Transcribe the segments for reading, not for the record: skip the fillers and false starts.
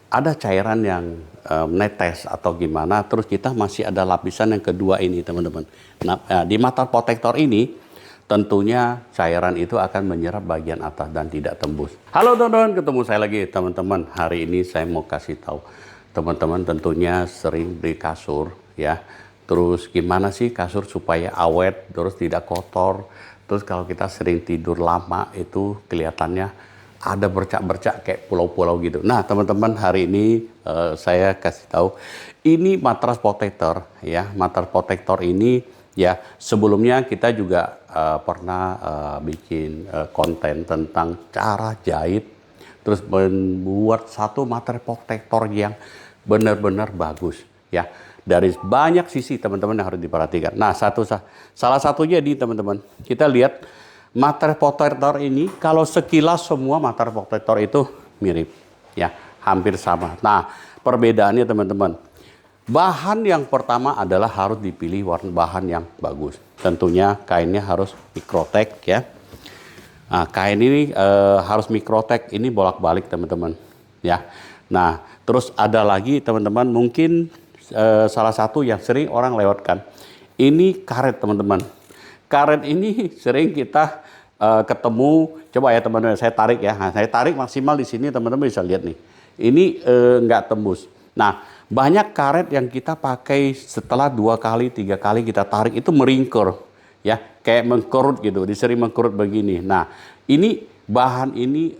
ada cairan yang menetes atau gimana, terus kita masih ada lapisan yang kedua ini, teman-teman. Nah, di mata protektor ini tentunya cairan itu akan menyerap bagian atas dan tidak tembus. Halo teman-teman, ketemu saya lagi teman-teman. Hari ini saya mau kasih tahu teman-teman tentunya sering beli kasur ya. Terus gimana sih kasur supaya awet, terus tidak kotor. Terus kalau kita sering tidur lama itu kelihatannya ada bercak-bercak kayak pulau-pulau gitu. Nah teman-teman, hari ini saya kasih tahu ini matras protector ya. Matras protector ini ya, sebelumnya kita juga pernah bikin konten tentang cara jahit, terus membuat satu matras protector yang benar-benar bagus ya. Dari banyak sisi teman-teman yang harus diperhatikan. Nah, salah satunya di teman-teman, kita lihat matras protector ini, kalau sekilas semua matras protector itu mirip ya, hampir sama. Nah, perbedaannya teman-teman, bahan yang pertama adalah harus dipilih bahan yang bagus. Tentunya kainnya harus Microtech ya. Nah, kain ini harus Microtech, ini bolak-balik teman-teman ya. Nah, terus ada lagi teman-teman, mungkin salah satu yang sering orang lewatkan, ini karet teman-teman. Karet ini sering kita ketemu, coba ya teman-teman, saya tarik ya. Nah, saya tarik maksimal di sini, teman-teman bisa lihat nih. Ini nggak tembus. Nah, banyak karet yang kita pakai setelah 2 kali, 3 kali kita tarik itu meringkur ya, kayak mengkerut gitu, disering mengkerut begini. Nah, ini bahan ini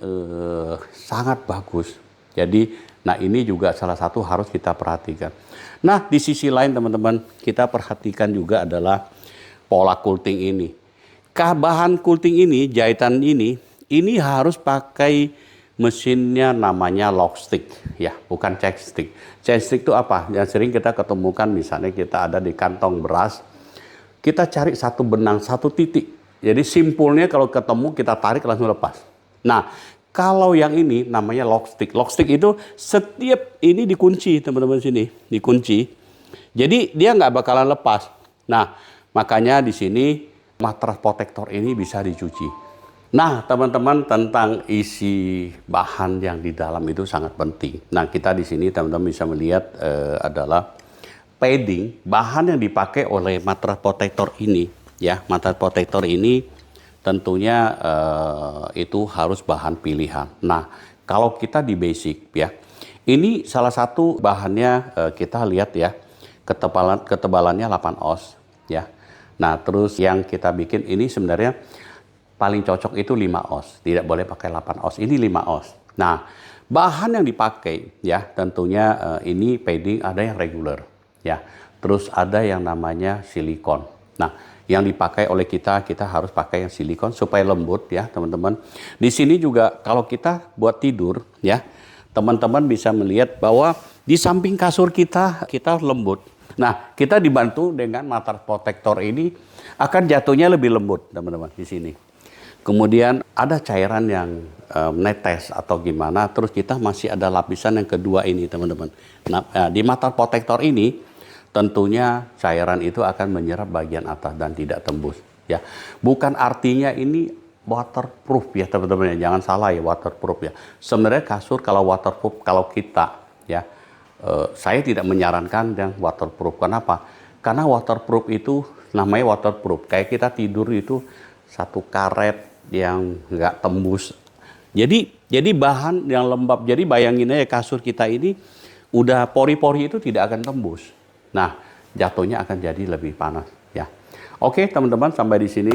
sangat bagus. Jadi, nah ini juga salah satu harus kita perhatikan. Nah, di sisi lain teman-teman, kita perhatikan juga adalah pola kulting ini. Bahan kulting ini, jahitan ini harus pakai mesinnya namanya lock stick ya, bukan check stick. Check stick itu apa? Yang sering kita ketemukan, misalnya kita ada di kantong beras, kita cari satu benang, satu titik. Jadi simpulnya kalau ketemu kita tarik langsung lepas. Nah, kalau yang ini namanya lock stick. Lock stick itu setiap ini dikunci teman-teman, sini dikunci. Jadi dia nggak bakalan lepas. Nah, makanya di sini matras protector ini bisa dicuci. Nah, teman-teman, tentang isi bahan yang di dalam itu sangat penting. Nah, kita di sini teman-teman bisa melihat adalah padding, bahan yang dipakai oleh matras protector ini ya. Matras protector ini tentunya itu harus bahan pilihan. Nah, kalau kita di basic ya, ini salah satu bahannya kita lihat ya, ketebalannya 8 oz ya. Nah, terus yang kita bikin ini sebenarnya paling cocok itu 5 oz, tidak boleh pakai 8 oz, ini 5 oz. Nah, bahan yang dipakai ya, tentunya ini padding ada yang regular ya, terus ada yang namanya silikon. Nah, yang dipakai oleh kita harus pakai yang silikon supaya lembut ya teman-teman. Di sini juga kalau kita buat tidur ya, teman-teman bisa melihat bahwa di samping kasur kita lembut. Nah, kita dibantu dengan matras protector ini akan jatuhnya lebih lembut teman-teman di sini. Kemudian ada cairan yang menetes atau gimana, terus kita masih ada lapisan yang kedua ini teman-teman. Nah, di matras protector ini tentunya cairan itu akan menyerap bagian atas dan tidak tembus ya. Bukan artinya ini waterproof ya teman-teman, jangan salah ya, waterproof ya. Sebenarnya kasur kalau waterproof, kalau kita ya, saya tidak menyarankan yang waterproof. Kenapa? Karena waterproof itu namanya waterproof, kayak kita tidur itu satu karet yang nggak tembus. Jadi bahan yang lembab. Jadi bayangin aja kasur kita ini udah pori-pori itu tidak akan tembus. Nah, jatuhnya akan jadi lebih panas ya. Oke, teman-teman, sampai di sini